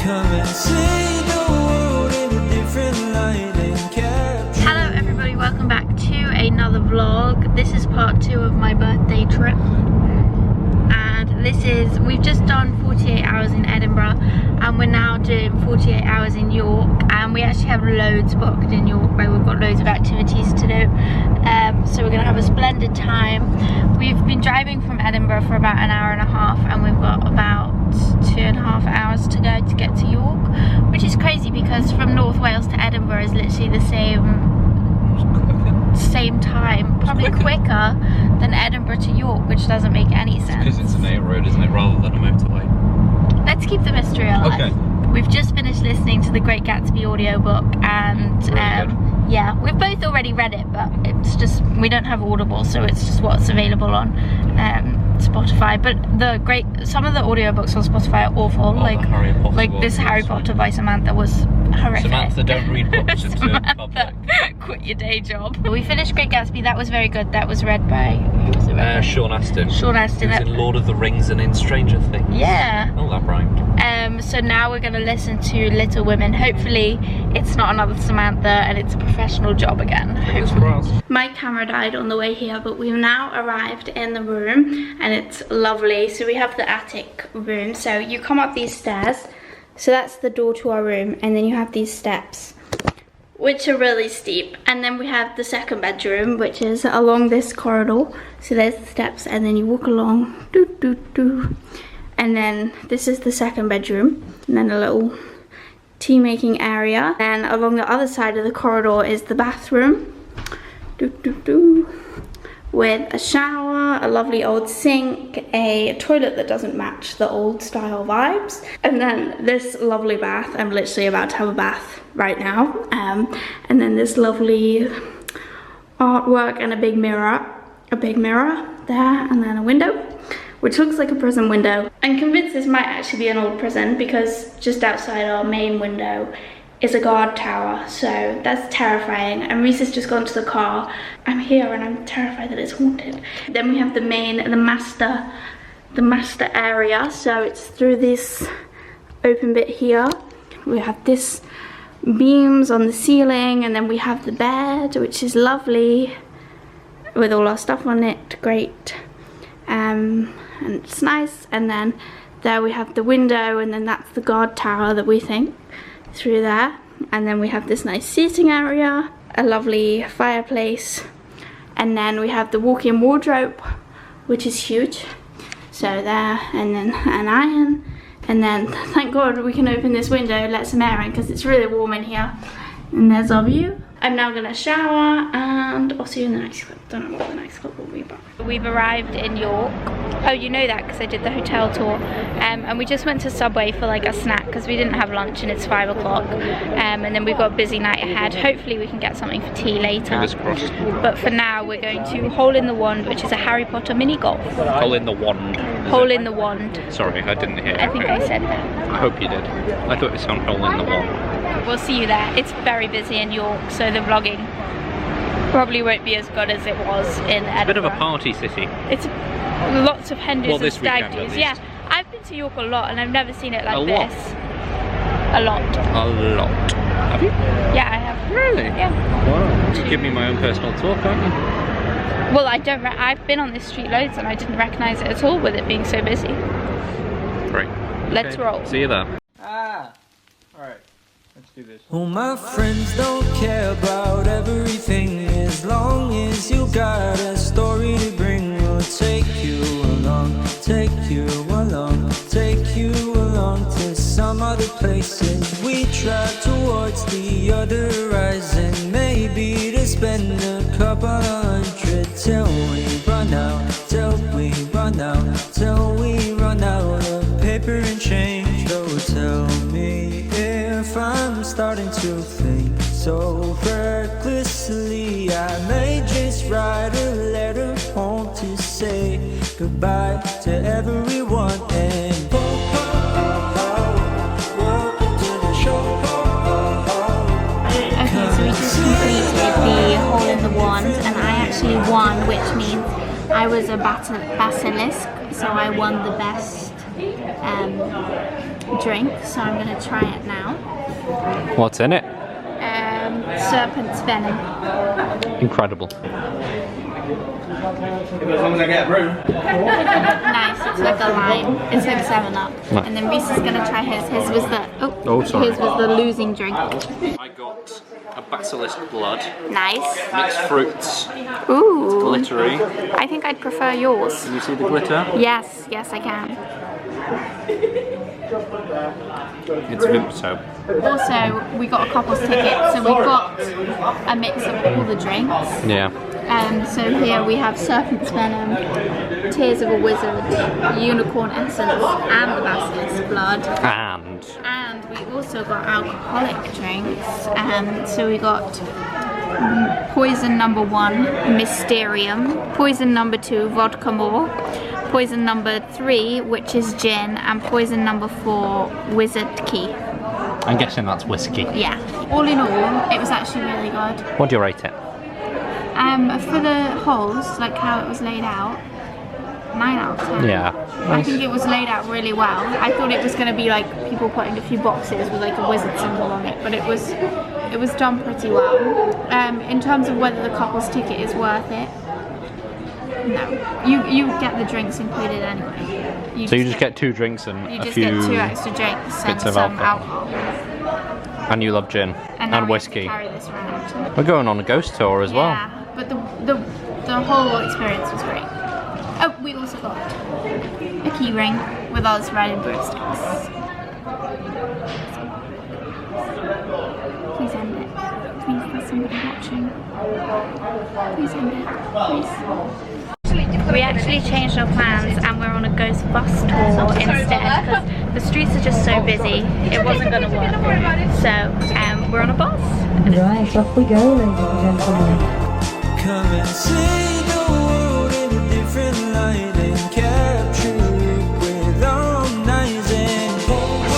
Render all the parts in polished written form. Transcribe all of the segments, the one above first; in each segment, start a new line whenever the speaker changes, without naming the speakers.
come and see the world in a different light and capture.
Hello everybody, welcome back to another vlog. This is part 2 of my birthday trip. And this is, we've just done 48 hours in Edinburgh and we're now doing 48 hours in York, and we actually have loads booked in York where we've got loads of activities to do. So we're gonna have a splendid time. We've been driving from Edinburgh for about an hour and a half and we've got about 2.5 hours to go to get to York, which is crazy because from North Wales to Edinburgh is literally the same time, probably quicker than Edinburgh to York, which doesn't make any sense.
Because it's an A road, isn't it, rather than a motorway?
Let's keep the mystery alive.
Okay.
We've just finished listening to the Great Gatsby audiobook, and yeah, we've both already read it, but it's just, we don't have Audible, so it's just what's available on Spotify. But some of the audiobooks on Spotify are awful. Like this Harry Potter by Samantha was horrific.
Samantha, don't read books into public.
Quit your day job. We finished Great Gatsby. That was very good. That was read by, who was it read by?
Sean Astin.
Sean Astin.
He was in Lord of the Rings and in Stranger Things.
Yeah.
Oh, that rhymed.
So now we're going to listen to Little Women. Hopefully it's not another Samantha and it's a professional job again. My camera died on the way here, but we've now arrived in the room and it's lovely. So we have the attic room. So you come up these stairs. So that's the door to our room, and then you have these steps, which are really steep. And then we have the second bedroom, which is along this corridor. So there's the steps, and then you walk along, and then this is the second bedroom, and then a little tea making area. And along the other side of the corridor is the bathroom, with a shower, a lovely old sink, a toilet that doesn't match the old style vibes, and then this lovely bath. I'm literally about to have a bath right now. And then this lovely artwork and a big mirror there, and then a window, which looks like a prison window. I'm convinced this might actually be an old prison because just outside our main window is a guard tower, so that's terrifying. And Reese has just gone to the car. I'm here and I'm terrified that it's haunted. Then we have the master area, so it's through this open bit here. We have this beams on the ceiling, and then we have the bed, which is lovely with all our stuff on it, great. And it's nice. And then there we have the window, and then that's the guard tower that we think through there. And then we have this nice seating area, a lovely fireplace, and then we have the walk-in wardrobe, which is huge. So there, and then an iron, and then thank God we can open this window, let some air in because it's really warm in here. And there's our view. I'm now gonna shower and I'll see you in the next clip. Don't know what the next clip will be, but we've arrived in York. Oh, you know that because I did the hotel tour. And we just went to Subway for like a snack because we didn't have lunch and it's 5 o'clock. And then we've got a busy night ahead. Hopefully we can get something for tea later.
Fingers crossed.
But for now we're going to Hole in the Wand, which is a Harry Potter mini golf.
Hole in the Wand.
Hole in the Wand.
Sorry, I didn't hear.
I think I said that.
I hope you did. I thought it sounded Hole in the Wand.
We'll see you there. It's very busy in York, so the vlogging probably won't be as good as it was in Edinburgh.
It's a bit of a party city.
It's lots of henders and stag do's. Yeah, I've been to York a lot and I've never seen it like this. A lot.
A lot. Have you?
Yeah, I have.
Really?
Yeah.
Wow. You give me my own personal tour, can't you?
Well, I've been on this street loads and I didn't recognise it at all with it being so busy.
Great.
Let's roll.
See you there.
Alright, let's do this.
All my friends don't care about everything as long as you got a story to bring. We'll take you along, take you along, take you along to some other places. We try towards the other horizon, maybe to spend a couple hundred till we run out, till we run out, till we run out of paper and change. So tell me if I'm starting to think so recklessly, I may just write a letter home to say goodbye to everyone and welcome to the show.
Okay, so we just completed the Hole in the Wand and I actually won, which means I was a basilisk, so I won the best drink, so I'm going to try it now.
What's in it?
Serpent's venom.
Incredible.
Nice, it's like a lime. It's like 7-Up.
Nice.
And then Reese is going to try his. His was the
sorry.
His was the losing drink.
I got a basilisk blood,
Nice.
mixed fruits,
Ooh.
glittery.
I think I'd prefer yours.
Can you see the glitter?
Yes, yes I can.
It's Vimto.
Also, we got a couple's ticket, so we got a mix of all the drinks.
Yeah.
So here we have Serpent's Venom, Tears of a Wizard, Unicorn Essence, and the Basilisk Blood. And we also got alcoholic drinks. So we got Poison number 1, Mysterium. Poison number 2, Vodka More. Poison number 3, which is gin, and poison number 4, Wizard Key.
I'm guessing that's whiskey.
Yeah. All in all, it was actually really good.
What do you rate it?
For the holes, like how it was laid out, 9 out of 10.
Yeah.
I think it was laid out really well. I thought it was going to be like people putting a few boxes with like a wizard symbol on it, but it was done pretty well. In terms of whether the couple's ticket is worth it, no. You get the drinks included anyway.
So you just get 2 drinks and
you
a
just
few
get 2 extra drinks and
bits of
some
alcohol. And you love gin
and now
whiskey.
we have to carry this around.
We're going on a ghost tour as well.
Yeah, but the whole experience was great. Oh, we also got a key ring with us riding broomsticks. Please end it. Please, there's somebody watching. Please end it. Please. We actually changed our plans and we're on a ghost bus tour instead because the streets are just so busy. It wasn't going to work. So we're on a bus.
Right, off we go, ladies and gentlemen.
Come and see the world in a different light and capture it with our eyes and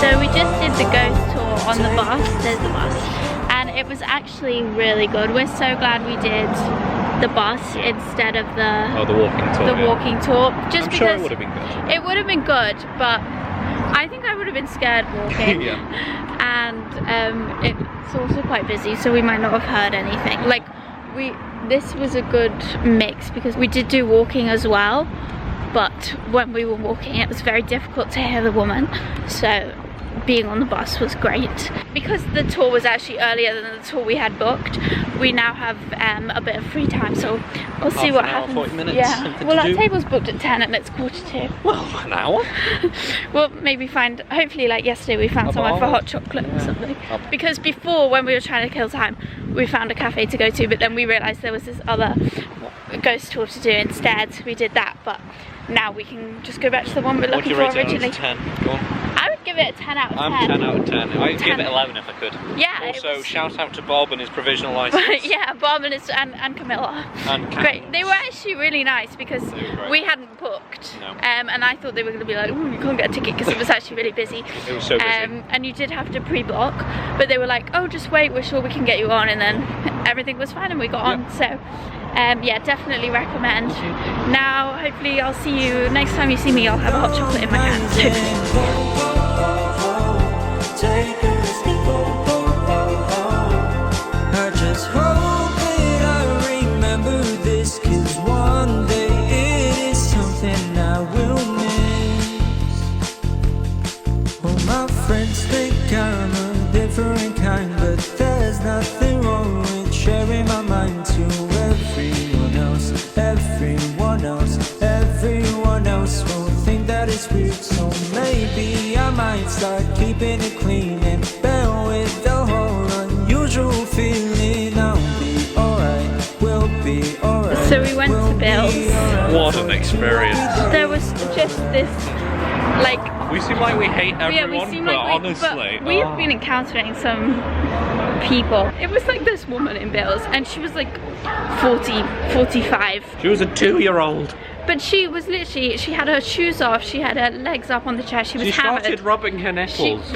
So we just did the ghost tour on the bus. There's the bus. And it was actually really good. We're so glad we did the bus instead of the
walking tour.
walking tour. Just
I'm
because
sure it would have been good.
It would have been good, but I think I would have been scared walking.
Yeah.
And it's also quite busy, so we might not have heard anything. Like this was a good mix because we did do walking as well, but when we were walking it was very difficult to hear the woman, so being on the bus was great. Because the tour was actually earlier than the tour we had booked, we now have a bit of free time, so we'll see what happens.
40 minutes.
Yeah, well our table's booked at 10 and it's 1:45.
Well, an hour.
We'll maybe find, hopefully like yesterday we found somewhere for hot chocolate or something. Because before, when we were trying to kill time, we found a cafe to go to, but then we realised there was this other ghost tour to do instead, so we did that, but now we can just go back to the one we're looking for originally.
Go on.
I would give it a 10 out of 10.
I'm 10 out of 10. I'd give it 11 if I could.
Yeah.
Also, shout out to Bob and his provisional license.
Yeah, Bob and Camilla.
And
great. They were actually really nice because we hadn't booked.
No.
And I thought they were going to be like, oh, you can't get a ticket because it was actually really busy.
It was so busy.
And you did have to pre-block, but they were like, oh, just wait, we're sure we can get you on, and then everything was fine and we got on. So yeah, definitely recommend. Now hopefully I'll see you next time you see me. I'll have a hot chocolate in my hand.
I just hope that I remember this, 'cause one day it is something I will miss. Well, my friends think I'm a different kind, but there's nothing wrong with sharing my mind to everyone else. Everyone else, everyone else will think that it's weird, so maybe I might start keeping it clean and bear with the whole unusual feeling. I'll be alright, we'll be alright.
So we went to Bill's.
What an experience.
There was just this, like,
We seem like we hate
yeah,
everyone,
we seem
but
like
honestly...
we've been encountering some people. It was like this woman in Bill's, and she was like 40, 45.
She was a 2-year-old.
But she was literally, she had her shoes off, she had her legs up on the chair, she was
She
hammered.
started rubbing her nipples.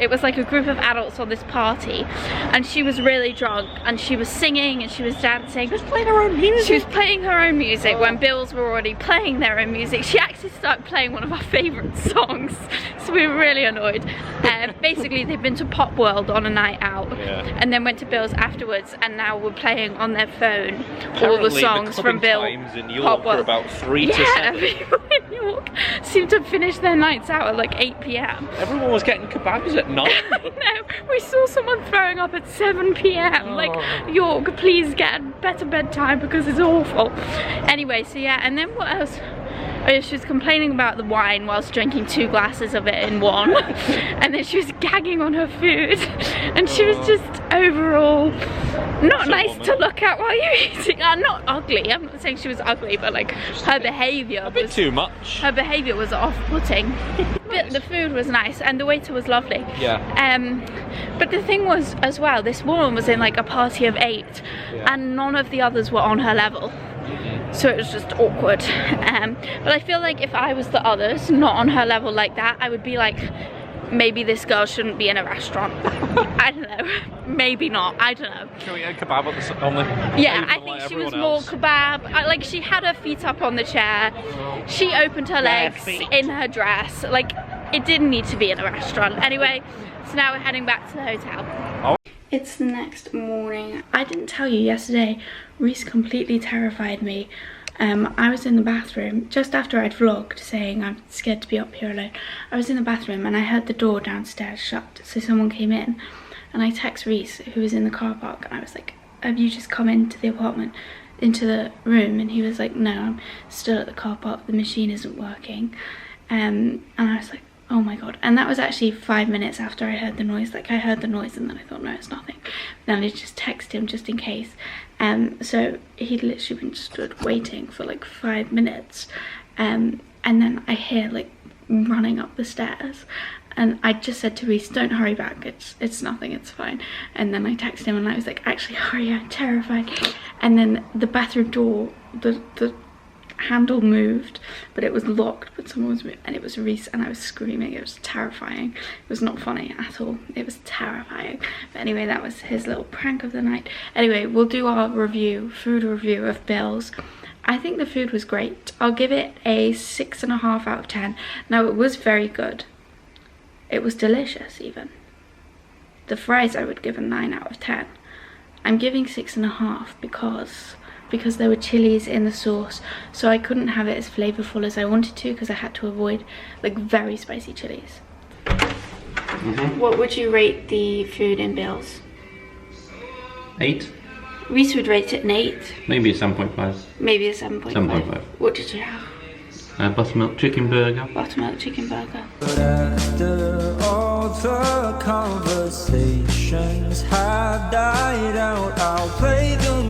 it was like a group of adults on this party, and she was really drunk, and she was singing and she was dancing. She was playing her own music. She was playing her own music when Bills were already playing their own music. She actually started playing one of our favourite songs, so we were really annoyed. Basically, they've been to Pop World on a night out, and then went to Bill's afterwards, and now we're playing on their phone all the songs from Bill.
Times in York were about 3 to 7.
People in York seem to finish their nights out at like 8 PM.
Everyone was getting kebabs at 9.
No, we saw someone throwing up at 7 PM. Like, York, please get a better bedtime because it's awful. Anyway, so yeah, and then what else? Oh yeah, she was complaining about the wine whilst drinking 2 glasses of it in one. And then she was gagging on her food. And she was just overall not nice to look at while you're eating. Not ugly, I'm not saying she was ugly, but like her behaviour
A bit too much.
Her behaviour was off-putting. But the food was nice and the waiter was lovely.
Yeah.
But the thing was as well, this woman was in like a party of 8 and none of the others were on her level. So it was just awkward. But I feel like if I was the others, not on her level like that, I would be like, maybe this girl shouldn't be in a restaurant. I don't know. Maybe not. I don't know.
Can we get a kebab on the
Yeah, I think she was more kebab. Like, she had her feet up on the chair. She opened her legs in her dress. Like, it didn't need to be in a restaurant. Anyway, so now we're heading back to the hotel. It's the next morning. I didn't tell you yesterday, Reese completely terrified me. I was in the bathroom just after I'd vlogged saying I'm scared to be up here alone. I was in the bathroom and I heard the door downstairs shut, so someone came in, and I text Reese, who was in the car park, and I was like, have you just come into the apartment, into the room? And he was like, no, I'm still at the car park, the machine isn't working. And I was like, oh my god. And that was actually 5 minutes after I heard the noise. Like, I heard the noise and then I thought, no, it's nothing. Then I just texted him just in case. So he'd literally been stood waiting for like 5 minutes. And then I hear like running up the stairs. And I just said to Reese, don't hurry back, it's nothing, it's fine. And then I texted him and I was like, actually hurry, I'm terrified. And then the bathroom door, the handle moved, but it was locked, but someone was moving, and it was Reese, and I was screaming. It was terrifying. It was not funny at all. It was terrifying. But anyway, that was his little prank of the night. Anyway, we'll do our review, food review of Bill's. I think the food was great. I'll give it a 6.5 out of 10. Now, it was very good. It was delicious even. The fries I would give a 9 out of 10. I'm giving 6.5 because there were chilies in the sauce, so I couldn't have it as flavorful as I wanted to because I had to avoid like very spicy chilies. What would you rate the food in Bill's?
8.
Reese would rate it an 8.
Maybe a 7.5.
Maybe a 7.5.
7.5.
What did you have?
Buttermilk chicken burger.
Buttermilk chicken burger.
But after all the conversations have died out, I'll play the